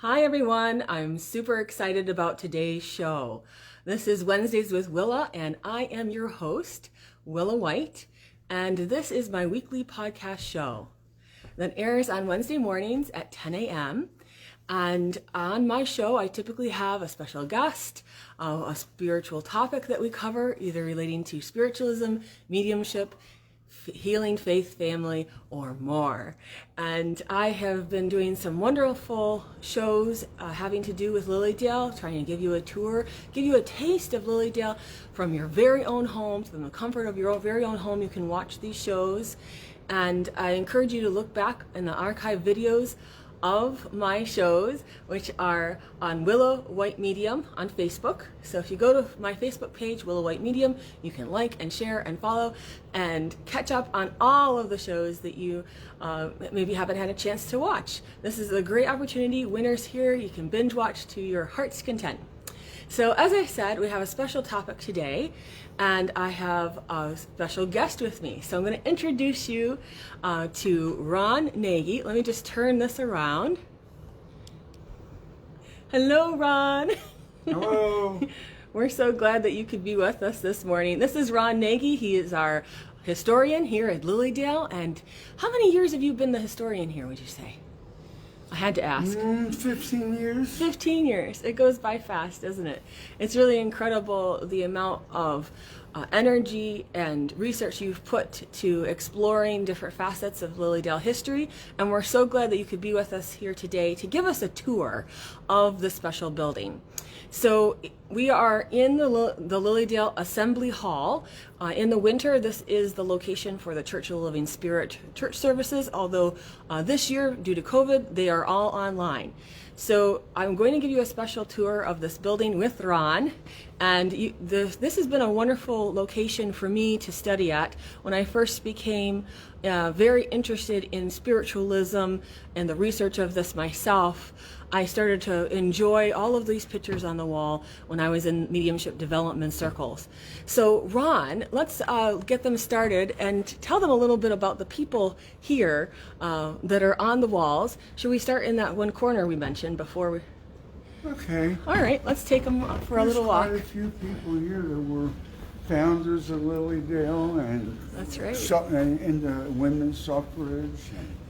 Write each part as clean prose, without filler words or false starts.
Hi everyone, I'm super excited about today's show. This is Wednesdays with Willa and I am your host, Willa White, and this is my weekly podcast show that airs on Wednesday mornings at 10 a.m. And on my show, I typically have a special guest, a spiritual topic that we cover, either relating to spiritualism, mediumship, healing, faith, family, or more. And I have been doing some wonderful shows having to do with Lilydale, trying to give you a tour, give you a taste of Lilydale from your very own home, from the comfort of your very own home. You can watch these shows. And I encourage you to look back in the archive videos of my shows, which are on Willa White Medium on Facebook. So if you go to my Facebook page, Willa White Medium, you can like and share and follow and catch up on all of the shows that you maybe haven't had a chance to watch. This is a great opportunity. Winter's here. You can binge watch to your heart's content. So as I said, we have a special topic today, and I have a special guest with me. So I'm going to introduce you to Ron Nagy. Let me just turn this around. Hello, Ron. Hello. We're so glad that you could be with us this morning. This is Ron Nagy. He is our historian here at Lilydale. And how many years have you been the historian here, would you say? I had to ask. 15 years. 15 years. It goes by fast, doesn't it? It's really incredible the amount of energy and research you've put to exploring different facets of Lilydale history. And we're so glad that you could be with us here today to give us a tour of the special building. So we are in the Lilydale Assembly Hall. In the winter, this is the location for the Church of the Living Spirit church services, although this year, due to COVID, they are all online. So I'm going to give you a special tour of this building with Ron. And this has been a wonderful location for me to study at. When I first became very interested in spiritualism and the research of this myself, I started to enjoy all of these pictures on the wall when I was in mediumship development circles. So Ron, let's get them started and tell them a little bit about the people here that are on the walls. Should we start in that one corner we mentioned before we... Okay. All right, let's take them for a little walk. There's quite a few people here that were founders of Lilydale and that's right. In the women's suffrage.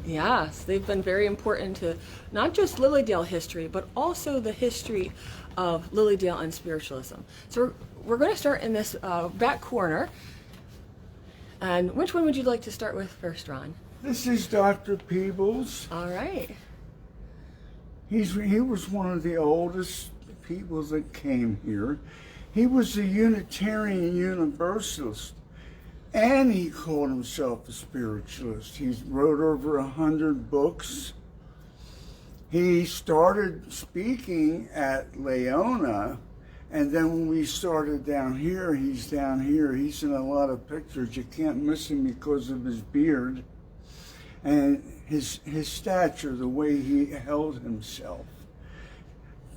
Yes, they've been very important to not just Lilydale history, but also the history of Lilydale and spiritualism. So we're going to start in this back corner. And which one would you like to start with first, Ron? This is Dr. Peebles. All right. He was one of the oldest people that came here. He was a Unitarian Universalist, and he called himself a spiritualist. He wrote over 100 books. He started speaking at Leona, and then when we started down here, he's down here. He's in a lot of pictures. You can't miss him because of his beard and his stature, the way he held himself.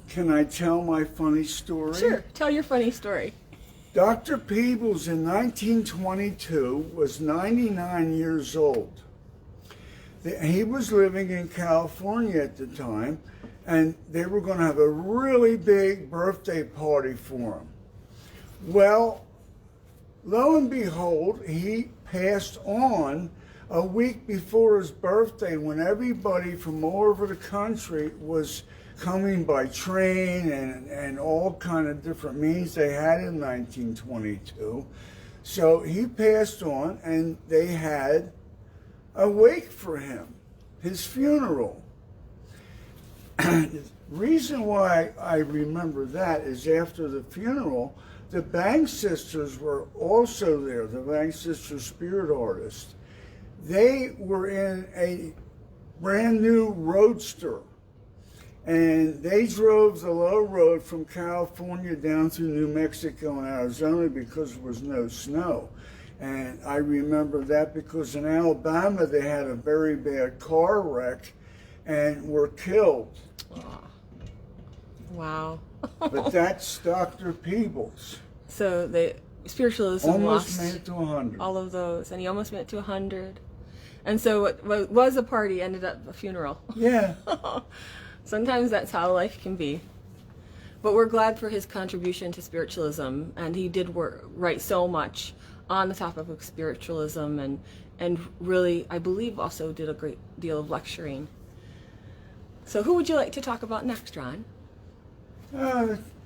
Can I tell my funny story? Sure, tell your funny story. Dr. Peebles in 1922 was 99 years old. He was living in California at the time, and they were going to have a really big birthday party for him. Well, lo and behold, he passed on a week before his birthday when everybody from all over the country was coming by train and all kind of different means they had in 1922. So he passed on, and they had a wake for him, his funeral. The reason why I remember that is after the funeral, the Bank Sisters were also there, the Bank Sisters spirit artists. They were in a brand new roadster, and they drove the low road from California down through New Mexico and Arizona because there was no snow. And I remember that because in Alabama they had a very bad car wreck and were killed. Wow. But that's Dr. Peebles. So the spiritualism almost lost made it to 100. all of those, and he almost made it to 100. And so what was a party ended up a funeral. Yeah. Sometimes that's how life can be. But we're glad for his contribution to spiritualism, and he did write so much on the topic of spiritualism, and really, I believe, also did a great deal of lecturing. So who would you like to talk about next, John?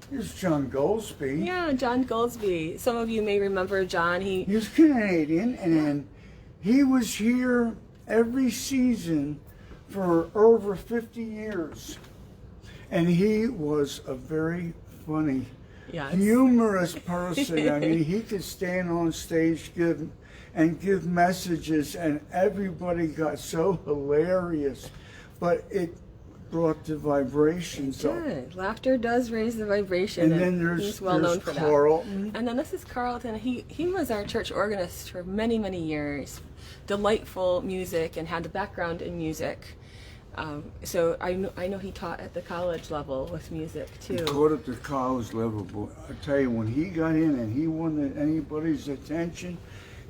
Here's John Goldsby. Yeah, John Goldsby. Some of you may remember John. He was Canadian, and he was here every season for over 50 years. And he was a very funny, humorous person. I mean, he could stand on stage give messages, and everybody got so hilarious. But it brought the vibrations up. Laughter does raise the vibration. And then he's well known for Carlton. that. And then this is Carlton. He was our church organist for many, many years. Delightful music, and had a background in music. So I know he taught at the college level with music too. He taught at the college level, but I tell you, when he got in and he wanted anybody's attention,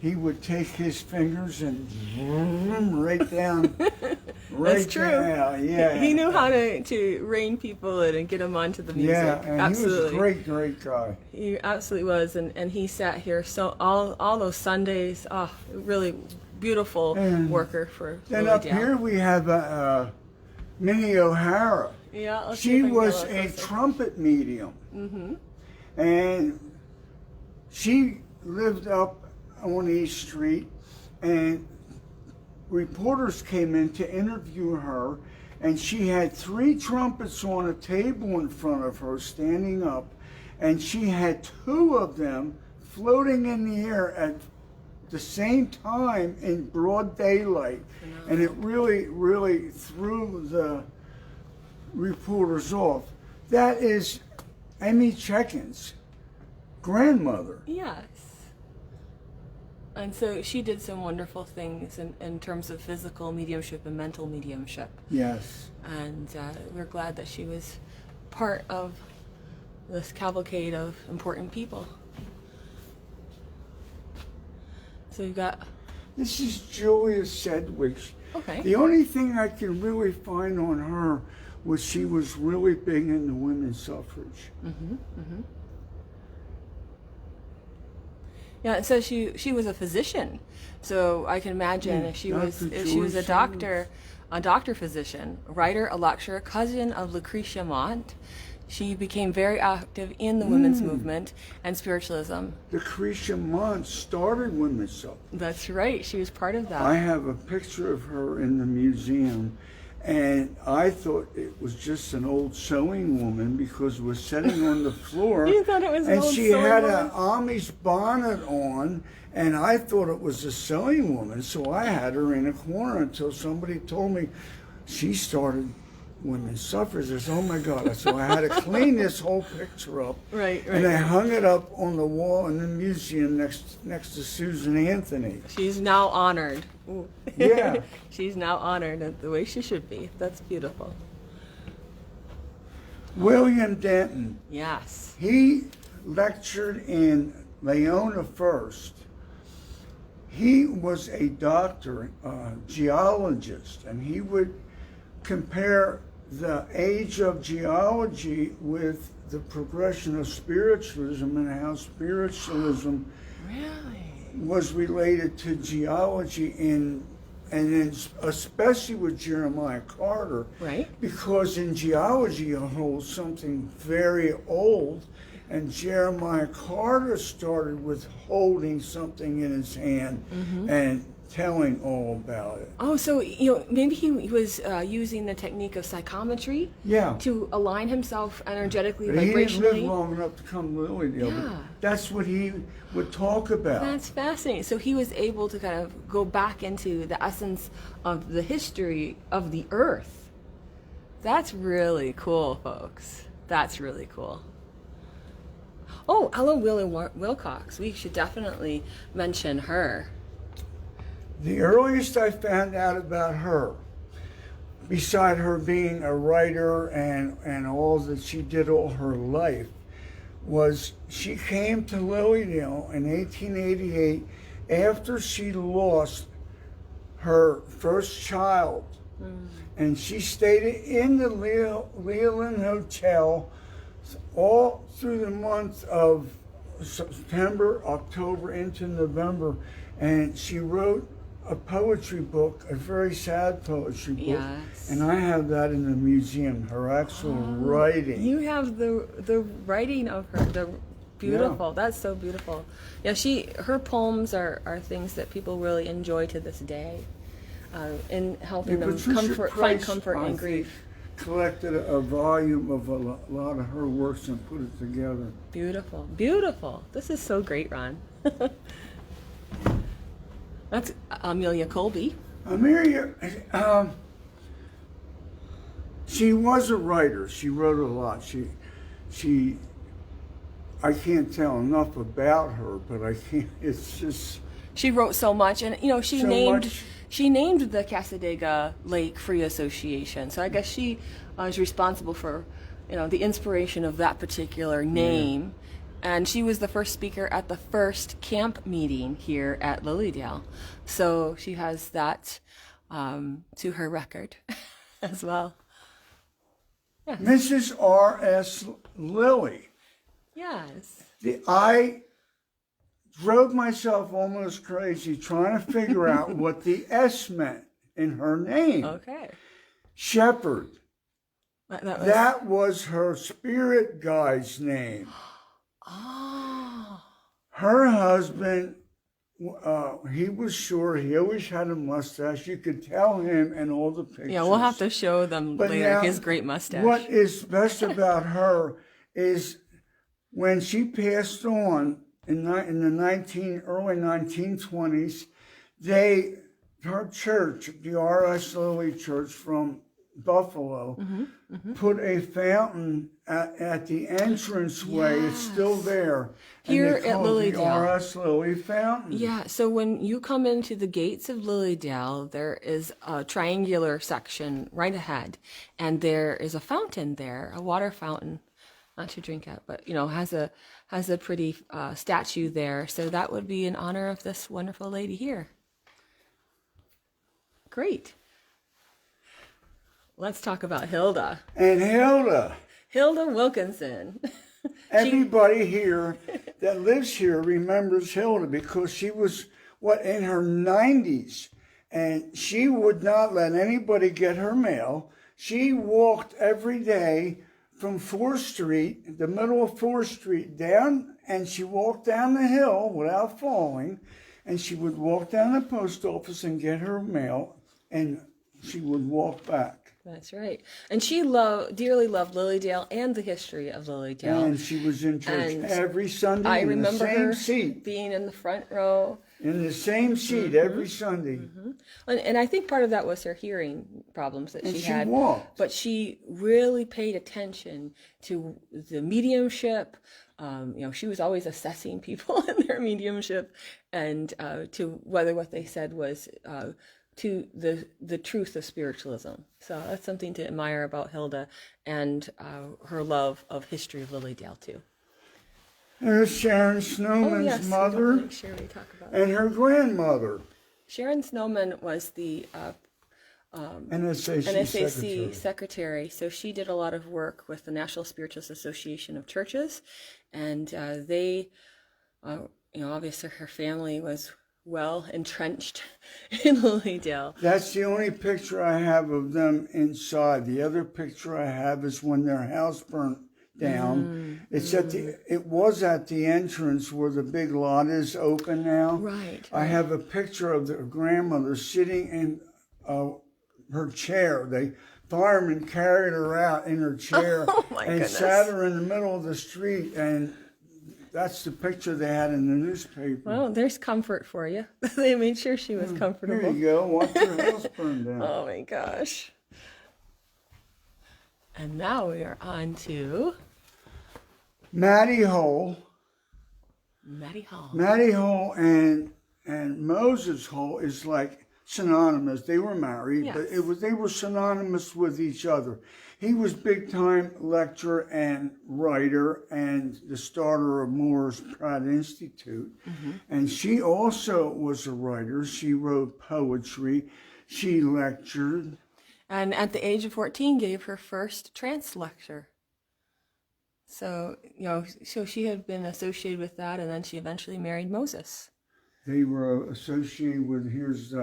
he would take his fingers and right down. That's true. Down. Yeah, he knew how to rein people in and get them onto the music. Yeah, and absolutely. He was a great guy. He absolutely was, and he sat here so all those Sundays. Oh, really beautiful worker for. Then up here we have Minnie O'Hara. Yeah, she was a trumpet medium, and she lived up on East Street, and reporters came in to interview her, and she had 3 trumpets on a table in front of her, standing up, and she had 2 of them floating in the air at the same time in broad daylight. And it really, really threw the reporters off. That is Amy Checkin's grandmother. Yes. And so she did some wonderful things in terms of physical mediumship and mental mediumship. Yes. And we're glad that she was part of this cavalcade of important people. So you've got... This is Julius Sandwich. Okay. The only thing I can really find on her was she was really big into women's suffrage. Yeah, it says she was a physician, so I can imagine if she was a doctor physician, writer, a lecturer, cousin of Lucretia Mott. She became very active in the women's movement and spiritualism. Lucretia Mott started women's suffrage. That's right. She was part of that. I have a picture of her in the museum, and I thought it was just an old sewing woman because it was sitting on the floor. You thought it was an old sewing woman? And she had an Amish bonnet on, and I thought it was a sewing woman, so I had her in a corner until somebody told me she started women's suffrage. I said, oh my God. So I had to clean this whole picture up. Right. And I hung it up on the wall in the museum next to Susan Anthony. She's now honored. Ooh. Yeah. She's now honored the way she should be. That's beautiful. William Denton. Yes. He lectured in Leona first. He was a doctor, geologist, and he would compare the age of geology with the progression of spiritualism and how spiritualism was related to geology and then especially with Jeremiah Carter. Right. Because in geology you hold something very old, and Jeremiah Carter started with holding something in his hand and telling all about it. Oh, so maybe he was using the technique of psychometry to align himself energetically, but vibrationally. He didn't live long enough to come to Lilydale, but that's what he would talk about. That's fascinating. So he was able to kind of go back into the essence of the history of the earth. That's really cool, folks. That's really cool. Oh, Ella Willie Wilcox. We should definitely mention her. The earliest I found out about her, beside her being a writer and all that she did all her life, was she came to Lilydale in 1888 after she lost her first child And she stayed in the Leland Hotel all through the month of September, October, into November. And she wrote a poetry book, a very sad poetry book. Yes. And I have that in the museum, her actual writing. You have the writing of her, the beautiful. Yeah. That's so beautiful. Yeah, her poems are things that people really enjoy to this day, in helping them find comfort in grief. Collected a volume of a lot of her works and put it together. Beautiful, beautiful. This is so great, Ron. That's Amelia Colby. Amelia, she was a writer. She wrote a lot. I can't tell enough about her, but I can't. It's just. She wrote so much, and she named the Cassadaga Lake Free Association. So I guess she is responsible for, the inspiration of that particular name. Yeah. And she was the first speaker at the first camp meeting here at Lilydale. So she has that to her record as well. Yes. Mrs. R.S. Lilly. Yes. I drove myself almost crazy trying to figure out what the S meant in her name. Okay. Shepherd. That was her spirit guide's name. Oh. Her husband, he was short. He always had a mustache. You could tell him in all the pictures. Yeah, we'll have to show them later, now, his great mustache. What is best about her is when she passed on in the early 1920s, her church, the RS Lilly Church from Buffalo, put a fountain at the entranceway. Yes. It's still there. Here at Lilydale. The RS Lilly Fountain. Yeah, so when you come into the gates of Lilydale, there is a triangular section right ahead, and there is a fountain there, a water fountain, not to drink at, but has a pretty statue there. So that would be in honor of this wonderful lady here. Great. Let's talk about Hilda. And Hilda Wilkinson. Everybody here that lives here remembers Hilda because she was, in her 90s. And she would not let anybody get her mail. She walked every day from 4th Street, the middle of 4th Street, down, and she walked down the hill without falling. And she would walk down the post office and get her mail, and she would walk back. That's right. And she dearly loved Lilydale and the history of Lilydale. And she was in church every Sunday. I remember her seat. Being in the front row. In the same seat every Sunday. And I think part of that was her hearing problems that she had. Walked. But she really paid attention to the mediumship. She was always assessing people in their mediumship, and to whether what they said was to the truth of spiritualism. So that's something to admire about Hilda, and her love of history of Lilydale too. There's Sharon Snowman's mother, make sure we talk about and her grandmother. Sharon Snowman was the NSAC secretary. So she did a lot of work with the National Spiritualist Association of Churches, and they, obviously her family was well entrenched in Lilydale. That's the only picture I have of them inside. The other picture I have is when their house burnt down. It was at the entrance where the big lot is open now. Right. I have a picture of their grandmother sitting in her chair. The firemen carried her out in her chair and sat her in the middle of the street, and that's the picture they had in the newspaper. Well, there's comfort for you. They made sure she was comfortable. Here you go. Watch her house burn down. Oh my gosh. And now we are on to Mattie Hull. Mattie Hull and Moses Hull is like synonymous. They were married, yes. But they were synonymous with each other. He was big-time lecturer and writer and the starter of Moore's Pratt Institute. And she also was a writer. She wrote poetry. She lectured. And at the age of 14, gave her first trance lecture. So, so she had been associated with that, and then she eventually married Moses. They were associated with, here's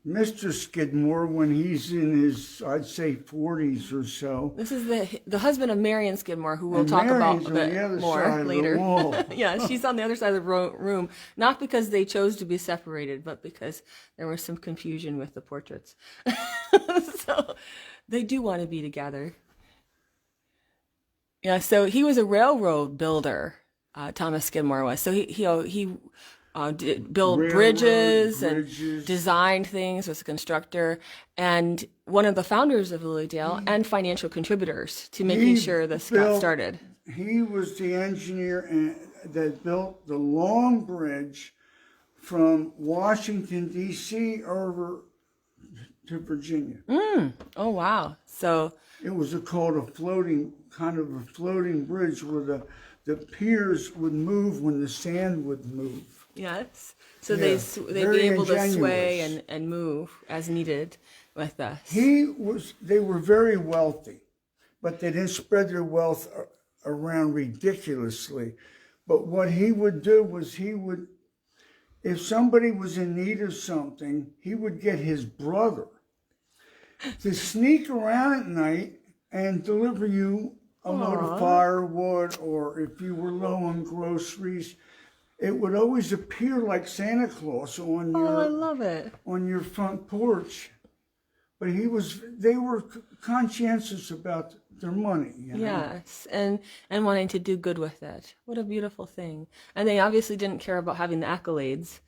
Mr. Skidmore when he's in his, I'd say, 40s or so. This is the husband of Marion Skidmore, who we'll talk Marion's about a bit more later. Yeah, she's on the other side of the room, not because they chose to be separated, but because there was some confusion with the portraits. So they do want to be together. Yeah, so he was a railroad builder, Thomas Skidmore was. So he built bridges and designed things, was a constructor, and one of the founders of Lilydale and financial contributors to making sure this got started. He was the engineer that built the long bridge from Washington, D.C. over to Virginia. Oh, wow. So it was called a floating bridge where the piers would move when the sand would move. Yes. So they'd be able to sway and move as needed with this. They were very wealthy, but they didn't spread their wealth around ridiculously. But what he would do was if somebody was in need of something, he would get his brother to sneak around at night and deliver you a load of firewood, or if you were low on groceries, it would always appear like Santa Claus on your I love it. on your front porch. But they were conscientious about their money. Yes, and wanting to do good with it. What a beautiful thing. And they obviously didn't care about having the accolades.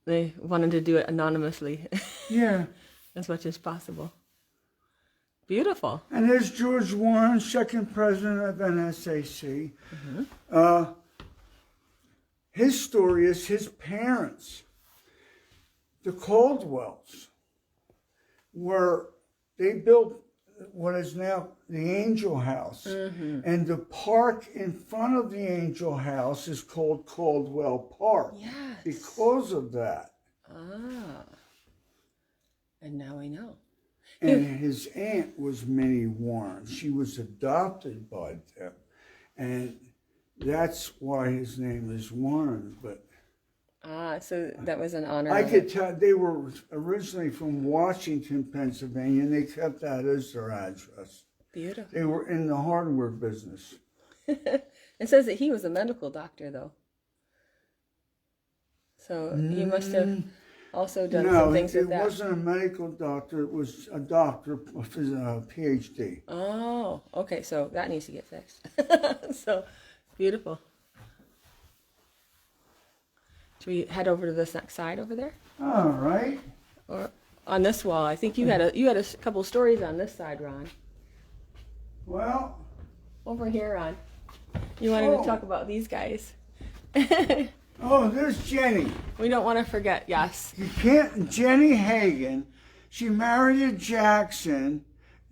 They wanted to do it anonymously. Yeah. As much as possible. Beautiful. And there's George Warren, second president of NSAC. His story is his parents, the Caldwells, they built what is now the Angel House. And the park in front of the Angel House is called Caldwell Park. Yes. Because of that. And now we know. And his aunt was Minnie Warren. She was adopted by them. And that's why his name is Warren. But so that was an honor. I could tell they were originally from Washington, Pennsylvania, and they kept that as their address. Beautiful. They were in the hardware business. It says that he was a medical doctor, though. So he must have also done some things with that. No, it wasn't a medical doctor. It was a doctor, a PhD. Oh, okay. So that needs to get fixed. So beautiful. Should we head over to this next side over there? All right. Or on this wall? I think you had a couple stories on this side, Ron. Well, over here, Ron. You wanted to talk about these guys. Oh, there's Jenny. We don't want to forget, yes. You can't, Jenny Hagen, she married Jackson.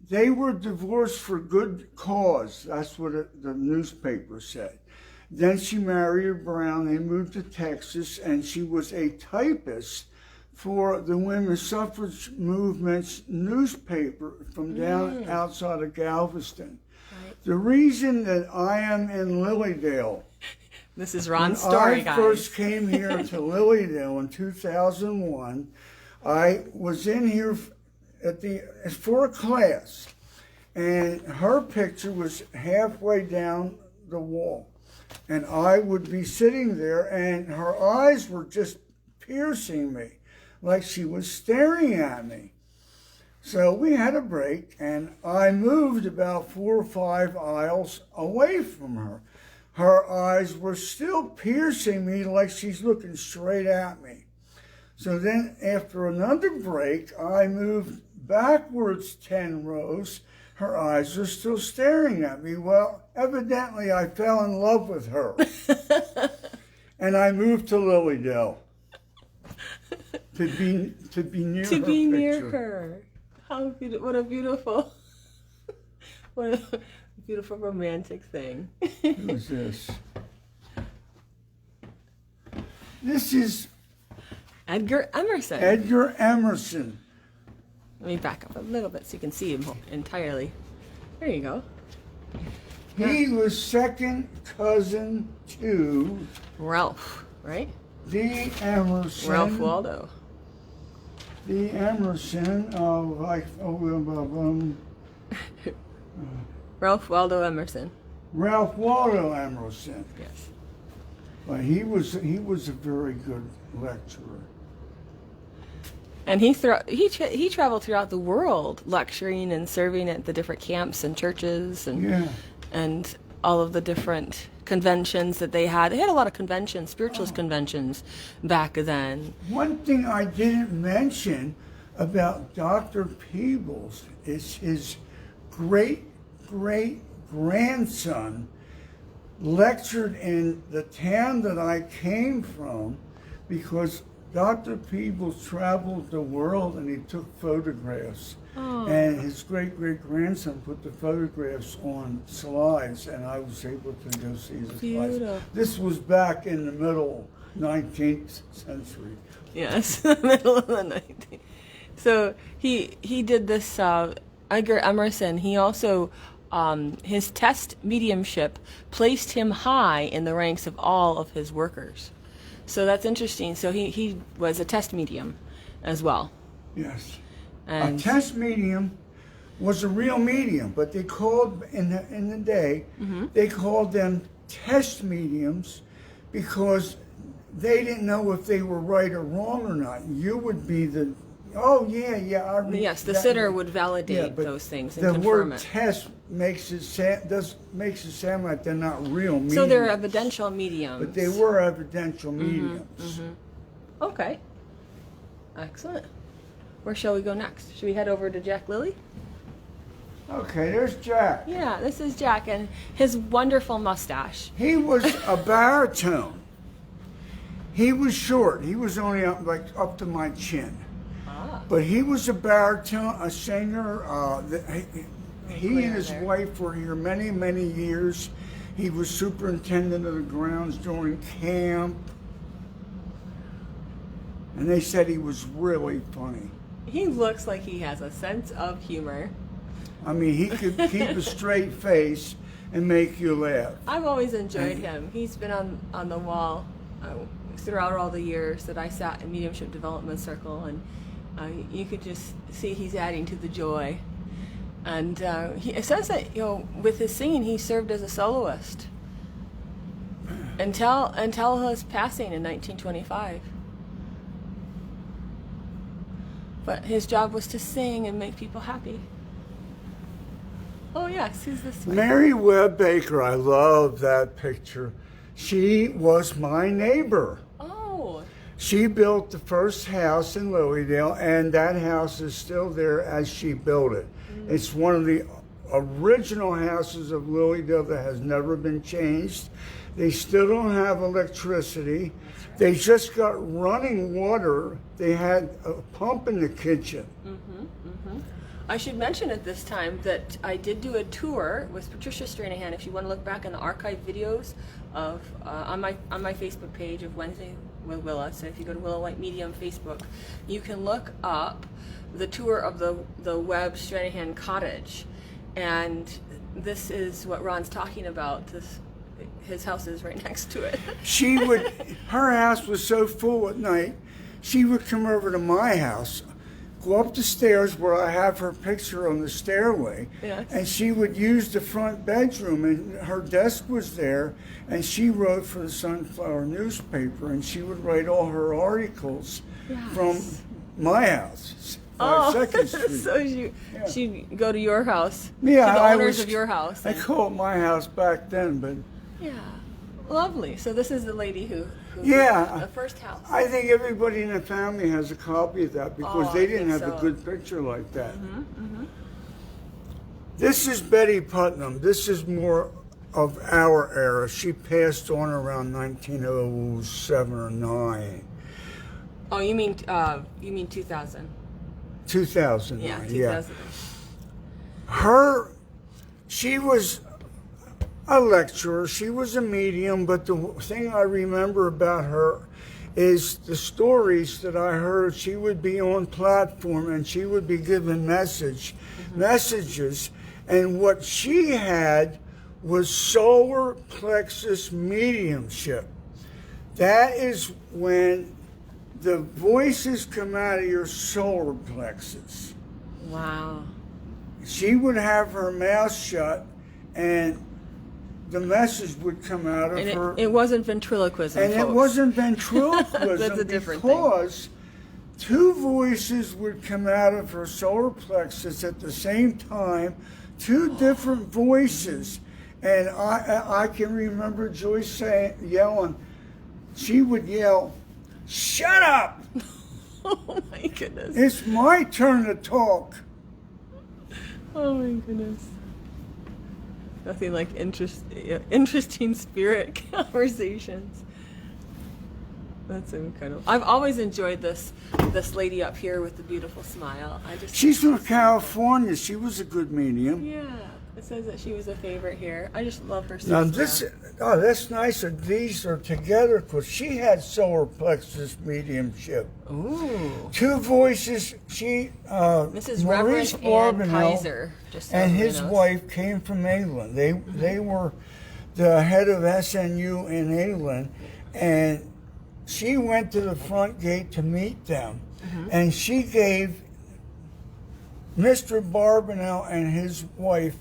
They were divorced for good cause. That's what the newspaper said. Then she married Brown. They moved to Texas, and she was a typist for the women's suffrage movement's newspaper from down outside of Galveston. Right. The reason that I am in Lilydale, this is Ron's story, guys. When I first came here to Lilydale in 2001, I was in here for a class, and her picture was halfway down the wall. And I would be sitting there, and her eyes were just piercing me, like she was staring at me. So we had a break, and I moved about 4 or 5 aisles away from her. Her eyes were still piercing me like she's looking straight at me. So then after another break, I moved backwards 10 rows. Her eyes are still staring at me. Well, evidently I fell in love with her. And I moved to Lilydale to be near her. How beautiful! What a beautiful romantic thing. Who's this? This is Edgar Emerson. Edgar Emerson. Let me back up a little bit so you can see him entirely. There you go. He was second cousin to Ralph, right? the Emerson. Ralph Waldo. The Emerson of Ralph Waldo Emerson. Ralph Waldo Emerson. Yes. But he was a very good lecturer. And he traveled throughout the world lecturing and serving at the different camps and churches and all of the different conventions that they had. They had a lot of conventions, spiritualist conventions back then. One thing I didn't mention about Dr. Peebles is his great-great-grandson lectured in the town that I came from, because Dr. Peebles traveled the world and he took photographs. Oh. And his great-great-grandson put the photographs on slides, and I was able to go see the slides. This was back in the middle 19th century. Yes, middle of the 19th. So he did this, Edgar Emerson, he also, his test mediumship placed him high in the ranks of all of his workers. So that's interesting. So he was a test medium as well. Yes. And a test medium was a real medium, but they called, in the day, they called them test mediums because they didn't know if they were right or wrong or not. You would be the, yes, the sitter would validate those things and confirm it. The word test makes it sound like they're not real mediums. So they're evidential mediums. But they were evidential mediums. Okay. Excellent. Where shall we go next? Should we head over to Jack Lilly? Okay, there's Jack. Yeah, this is Jack and his wonderful mustache. He was a baritone. He was short. He was only up to my chin. But he was a baritone, a singer. He and his wife were here many, many years. He was superintendent of the grounds during camp. And they said he was really funny. He looks like he has a sense of humor. I mean, he could keep a straight face and make you laugh. I've always enjoyed him. He's been on the wall throughout all the years that I sat in Mediumship Development Circle, and you could just see he's adding to the joy. And it says that, with his singing, he served as a soloist until his passing in 1925. But his job was to sing and make people happy. Oh yes, who's this one? Mary Webb Baker, I love that picture. She was my neighbor. Oh. She built the first house in Lilydale, and that house is still there as she built it. It's one of the original houses of Lilydale that has never been changed. They still don't have electricity. They just got running water. They had a pump in the kitchen. I should mention at this time that I did do a tour with Patricia Stranahan. If you want to look back in the archive videos of on my Facebook page of Wednesday with Willa, so if you go to Willa White Medium Facebook, you can look up the tour of the Webb Stranahan cottage, and this is what Ron's talking about. His house is right next to it. Her house was so full at night, she would come over to my house, go up the stairs where I have her picture on the stairway, and she would use the front bedroom, and her desk was there, and she wrote for the Sunflower newspaper, and she would write all her articles from my house. Second Street. So she'd go to your house, to the owners of your house. I called my house back then, but... Yeah, lovely. So this is the lady who the first house. I think everybody in the family has a copy of that because they didn't have a good picture like that. This is Betty Putnam. This is more of our era. She passed on around 1907 or 9. Oh, you mean 2000? 2009. Yeah, 2000. She was a lecturer, she was a medium, but the thing I remember about her is the stories that I heard. She would be on platform and she would be giving messages, and what she had was solar plexus mediumship. That is when the voices come out of your solar plexus. Wow. She would have her mouth shut and the message would come out of her. It wasn't ventriloquism, and folks. It wasn't ventriloquism. That's a different because two voices would come out of her solar plexus at the same time, two different voices. And I can remember Joyce yelling, she would yell, "Shut up!" Oh my goodness. It's my turn to talk. Oh my goodness. Nothing like interesting spirit conversations. That's incredible. I've always enjoyed this lady up here with the beautiful smile. She's from California. She was a good medium. Yeah. It says that she was a favorite here. I just love her. Now that's nice that these are together, because she had solar plexus mediumship. Ooh. Two voices. Mrs. Maurice Reverend Ann Kaiser, and his wife came from England. They were the head of SNU in England, and she went to the front gate to meet them, and she gave Mr. Barbanel and his wife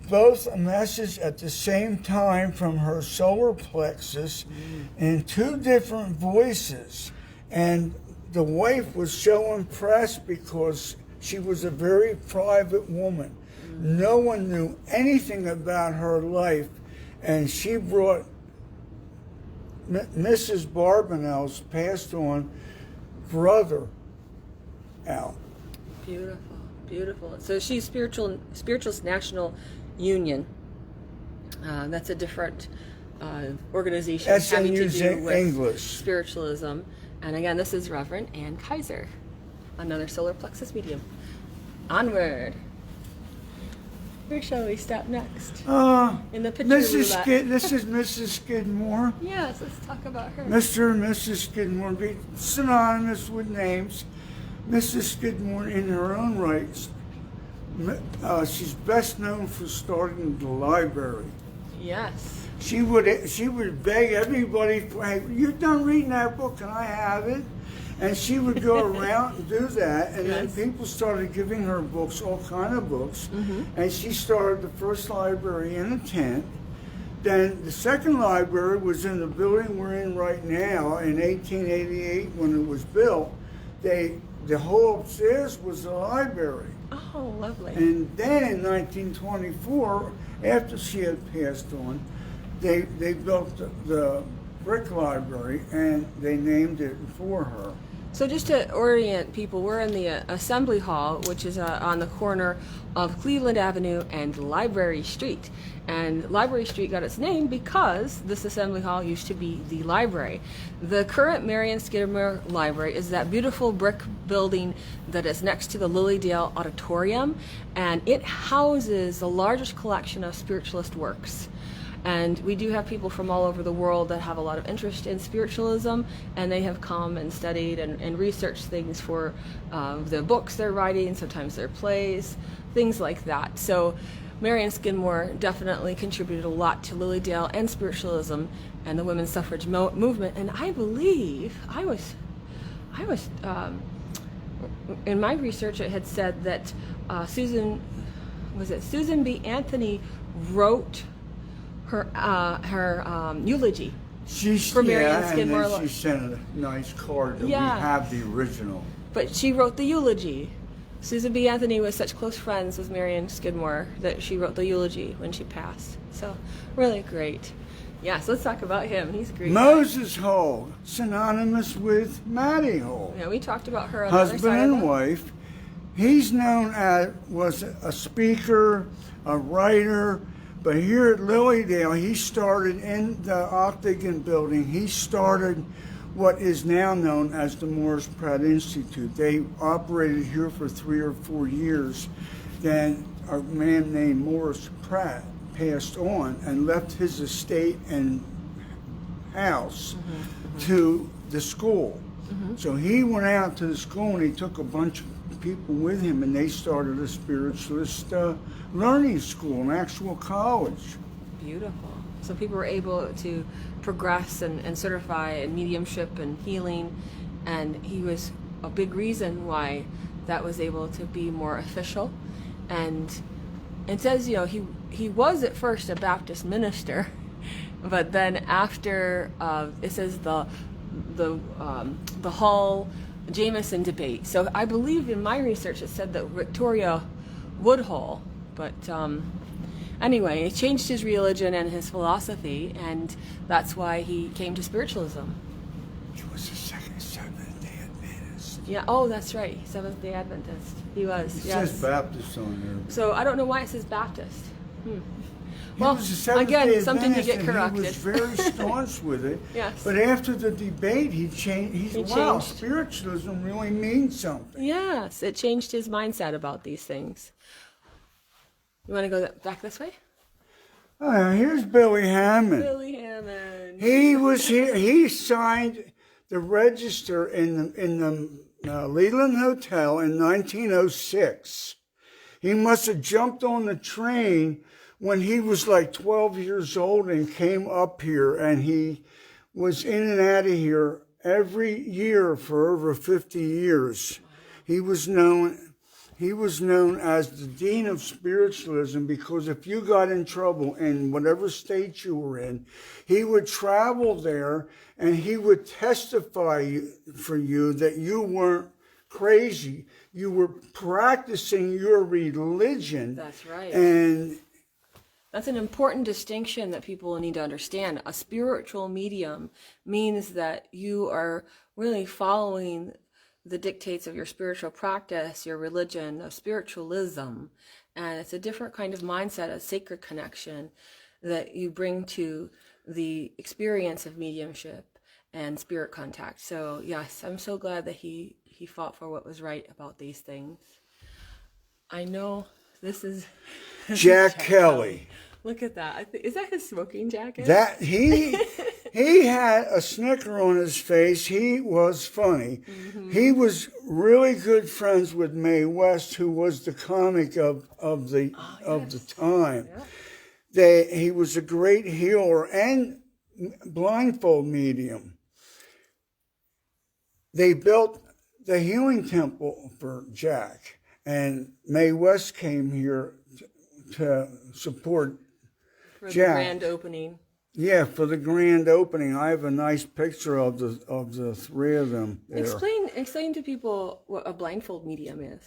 both a message at the same time from her solar plexus in two different voices. And the wife was so impressed because she was a very private woman. No one knew anything about her life, and she brought Mrs. Barbanel's passed on brother out. Beautiful, beautiful. So she's Spiritualist National Union. That's a different organization having to do with English spiritualism. And again, this is Reverend Ann Kaiser, another solar plexus medium. Onward. Where shall we stop next? In the picture this is Mrs. Skidmore. Yes, let's talk about her. Mr. and Mrs. Skidmore, be synonymous with names. Mrs. Skidmore, in her own rights, she's best known for starting the library. Yes. She would beg everybody, "Hey, you're done reading that book, can I have it?" And she would go around and do that, and then people started giving her books, all kind of books. And she started the first library in a tent. Then the second library was in the building we're in right now in 1888 when it was built. The whole upstairs was the library. Oh, lovely. And then in 1924, after she had passed on, they built the brick library and they named it for her. So just to orient people, we're in the Assembly Hall, which is on the corner of Cleveland Avenue and Library Street. And Library Street got its name because this Assembly Hall used to be the library. The current Marion Skidmore Library is that beautiful brick building that is next to the Lilydale Auditorium, and it houses the largest collection of spiritualist works. And we do have people from all over the world that have a lot of interest in spiritualism, and they have come and studied and researched things for the books they're writing, sometimes their plays, things like that. So Marion Skidmore definitely contributed a lot to Lilydale and spiritualism and the women's suffrage movement. And I believe I was in my research, it had said that Susan B. Anthony wrote her eulogy for Marion Skidmore. And then she sent a nice card that we have the original. But she wrote the eulogy. Susan B. Anthony was such close friends with Marion Skidmore that she wrote the eulogy when she passed. So really great. Yeah, so let's talk about him. He's great. Moses Hull, synonymous with Maddie Hull. Yeah, we talked about her on husband and wife. He's known as was a speaker, a writer. But here at Lilydale, he started in the Octagon building. He started what is now known as the Morris Pratt Institute. They operated here for 3 or 4 years. Then a man named Morris Pratt passed on and left his estate and house to the school. So he went out to the school and he took a bunch of people with him, and they started a spiritualist learning school, an actual college. Beautiful. So people were able to progress and certify in mediumship and healing, and he was a big reason why that was able to be more official. And it says, you know, he was at first a Baptist minister, but then after it says the Hull Jameson debate. So I believe in my research it said that Victoria Woodhull, but anyway, it changed his religion and his philosophy, and that's why he came to spiritualism. He was the second Seventh-day Adventist. Yeah. Oh, that's right. Seventh-day Adventist. He was. It yes. says Baptist on there. So I don't know why it says Baptist. He Well, was a Seventh-day again, something to Adventist, get corrected. He was very staunch with it. Yes. But after the debate, he changed. He said, "Wow, changed. spiritualism really means something." Yes, it changed his mindset about these things. You want to go back this way? Here's Billy Hammond. Billy Hammond. He was here. He signed the register in the Leland Hotel in 1906. He must have jumped on the train when he was like 12 years old and came up here, and he was in and out of here every year for over 50 years. He was known as the Dean of Spiritualism because if you got in trouble in whatever state you were in, he would travel there and he would testify for you that you weren't crazy. You were practicing your religion. That's right. And that's an important distinction that people need to understand. A spiritual medium means that you are really following the dictates of your spiritual practice, your religion, of spiritualism. And it's a different kind of mindset, a sacred connection that you bring to the experience of mediumship and spirit contact. So yes, I'm so glad that he fought for what was right about these things. I know this is Jack Kelly. Look at that. Is that his smoking jacket? That he had a snicker on his face. He was funny. Mm-hmm. He was really good friends with Mae West, who was the comic of the time. Yeah. He was a great healer and blindfold medium. They built the healing temple for Jack, and Mae West came here to support for the Jack. Grand opening. Yeah, for the grand opening. I have a nice picture of the three of them there. Explain to people what a blindfold medium is.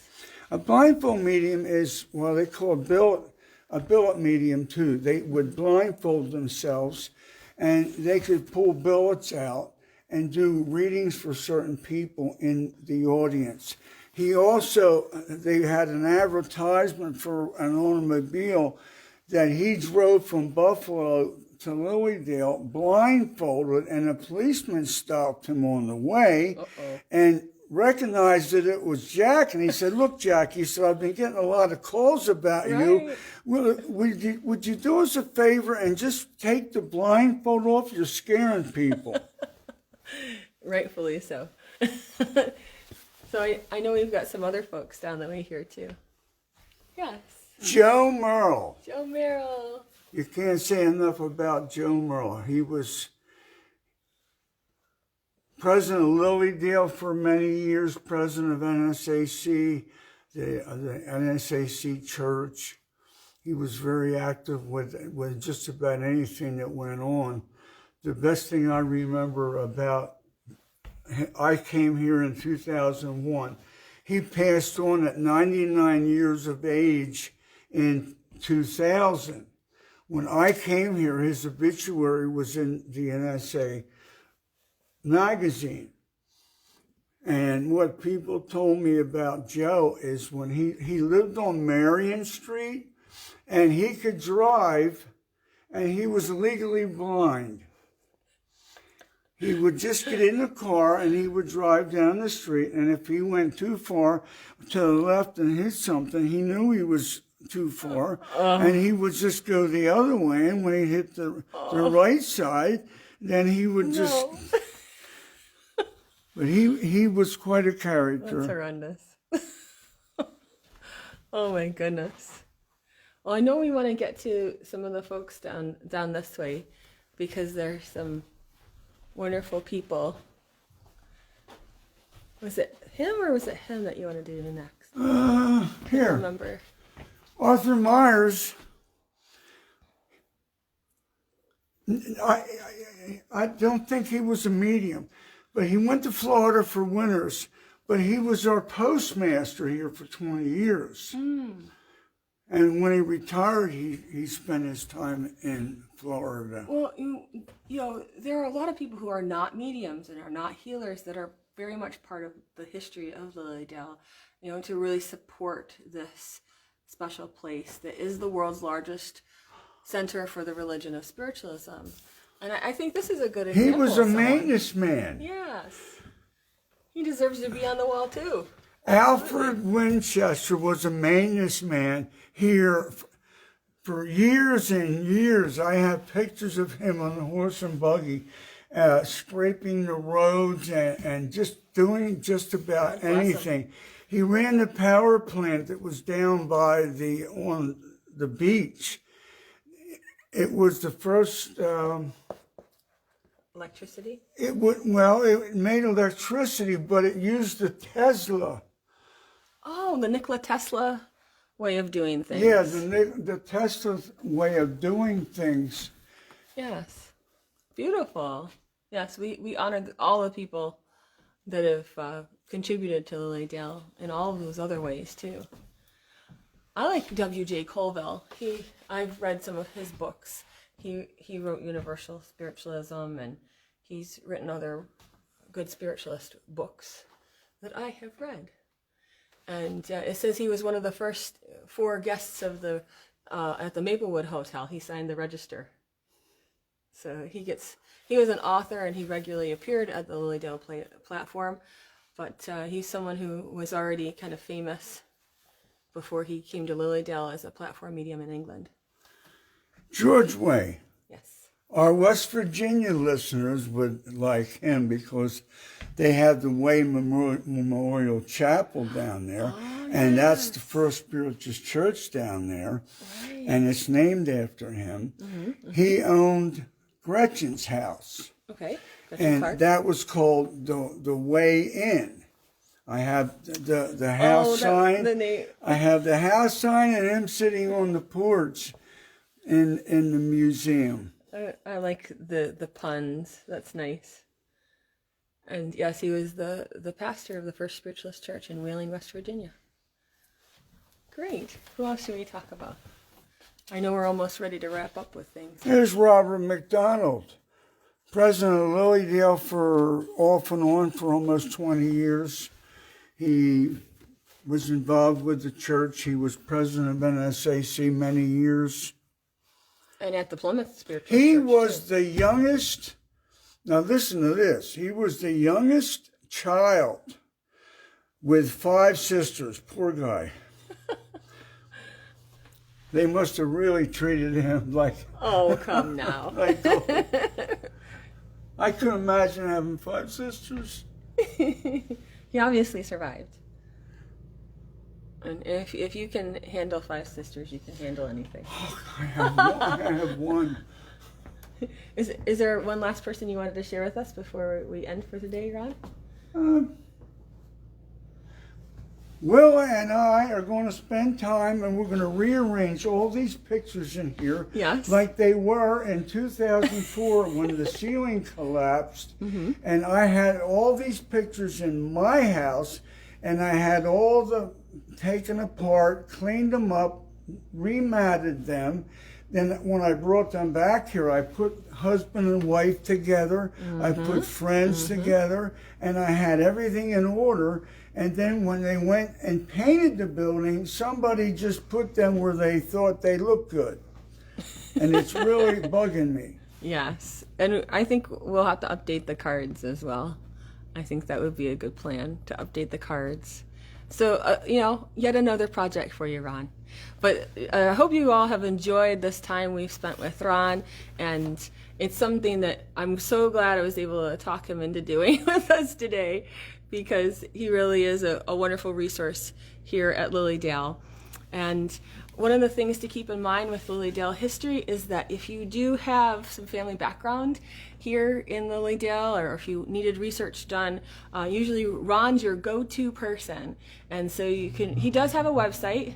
A blindfold medium is, well, they call a billet medium too. They would blindfold themselves, and they could pull billets out and do readings for certain people in the audience. They had an advertisement for an automobile that he drove from Buffalo to Lilydale blindfolded, and a policeman stopped him on the way and recognized that it was Jack. And he said, "Look, Jack," he said, "I've been getting a lot of calls about you. Would you do us a favor and just take the blindfold off? You're scaring people." Rightfully so. So I know we've got some other folks down the way here too. Yes. Joe Merrill. Joe Merrill. You can't say enough about Joe Merrill. He was president of Lilydale for many years, president of NSAC, the NSAC Church. He was very active with just about anything that went on. The best thing I remember I came here in 2001. He passed on at 99 years of age in 2000. When I came here, his obituary was in the NSA magazine. And what people told me about Joe is when he lived on Marion Street, and he could drive, and he was legally blind. He would just get in the car and he would drive down the street, and if he went too far to the left and hit something, he knew he was too far, and he would just go the other way, and when he hit the right side, then he would just But he was quite a character. That's horrendous. Oh my goodness. Well, I know we want to get to some of the folks down this way because there's some wonderful people. Was it him or was it him that you want to do next? Here. I don't remember. Arthur Myers. I don't think he was a medium, but he went to Florida for winters. But he was our postmaster here for 20 years. And when he retired, he spent his time in Florida. Well, you know, there are a lot of people who are not mediums and are not healers that are very much part of the history of Lilydale, you know, to really support this special place that is the world's largest center for the religion of spiritualism. And I think this is a good example. He was a maintenance man. Yes. He deserves to be on the wall, too. Alfred Winchester was a maintenance man here for years and years. I have pictures of him on the horse and buggy, scraping the roads and just doing just about anything. He ran the power plant that was down by on the beach. It was the first... electricity? It made electricity, but it used the Tesla. Oh, the Nikola Tesla way of doing things. Yeah, the Tesla way of doing things. Yes. Beautiful. Yes, we honor all the people that have contributed to Lilydale in all of those other ways, too. I like W.J. Colville. I've read some of his books. He wrote Universal Spiritualism, and he's written other good spiritualist books that I have read. And it says he was one of the first 4 guests of at the Maplewood Hotel. He signed the register. So he was an author, and he regularly appeared at the Lilydale platform. But he's someone who was already kind of famous before he came to Lilydale as a platform medium in England. George Way. Yes. Our West Virginia listeners would like him because they have the Way Memorial Chapel down there, and that's the first spiritualist church down there, and it's named after him. He owned Gretchen's house. Okay. And that was called the Way Inn. I have the house sign. I have the house sign and him sitting on the porch in the museum. I like the puns. That's nice. And yes, he was the pastor of the First Spiritualist Church in Wheeling, West Virginia. Great. Who else should we talk about? I know we're almost ready to wrap up with things. Here's Robert McDonald, president of Lilydale for off and on for almost 20 years. He was involved with the church. He was president of NSAC many years. And at the Plymouth Spiritual He Church, was too. the youngest. Now listen to this. He was the youngest child with 5 sisters. Poor guy. They must have really treated him like... Oh, come now. I couldn't imagine having 5 sisters. He obviously survived. And if you can handle 5 sisters, you can handle anything. Oh, I have one. Is there one last person you wanted to share with us before we end for today, Ron? Willa and I are going to spend time, and we're going to rearrange all these pictures in here, yes, like they were in 2004 when the ceiling collapsed. And I had all these pictures in my house, and I had all the taken apart, cleaned them up, rematted them. Then when I brought them back here, I put husband and wife together, I put friends together, and I had everything in order. And then when they went and painted the building, somebody just put them where they thought they looked good. And it's really bugging me. Yes. And I think we'll have to update the cards as well. I think that would be a good plan, to update the cards. So, yet another project for you, Ron. But I hope you all have enjoyed this time we've spent with Ron, and it's something that I'm so glad I was able to talk him into doing with us today, because he really is a wonderful resource here at Lilydale. And one of the things to keep in mind with Lilydale history is that if you do have some family background here in Lilydale, or if you needed research done, usually Ron's your go-to person. And so he does have a website.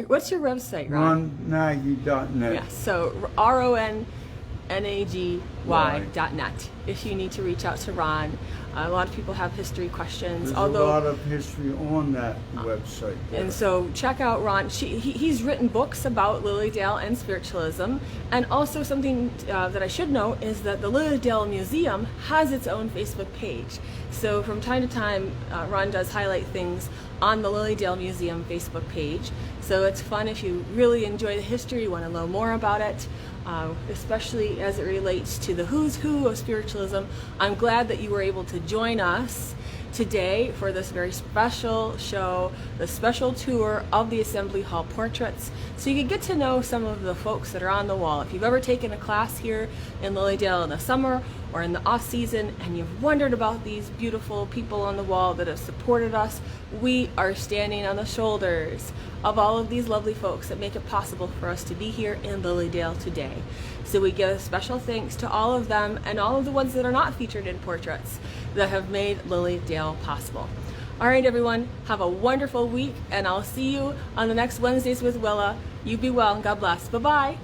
What's your website, Ron? RonNagy.net. Yeah, so RonNagy.net if you need to reach out to Ron. A lot of people have history questions. There's a lot of history on that website. And so check out Ron. He's written books about Lilydale and spiritualism. And also something that I should note is that the Lilydale Museum has its own Facebook page. So from time to time, Ron does highlight things on the Lilydale Museum Facebook page. So it's fun if you really enjoy the history, want to know more about it, especially as it relates to the who's who of spiritualism. I'm glad that you were able to join us today for this very special show, the special tour of the Assembly Hall portraits, so you can get to know some of the folks that are on the wall. If you've ever taken a class here in Lilydale in the summer or in the off season and you've wondered about these beautiful people on the wall that have supported us, we are standing on the shoulders of all of these lovely folks that make it possible for us to be here in Lilydale today. So we give a special thanks to all of them and all of the ones that are not featured in portraits that have made Lilydale possible. All right, everyone, have a wonderful week, and I'll see you on the next Wednesdays with Willa. You be well and God bless. Bye-bye.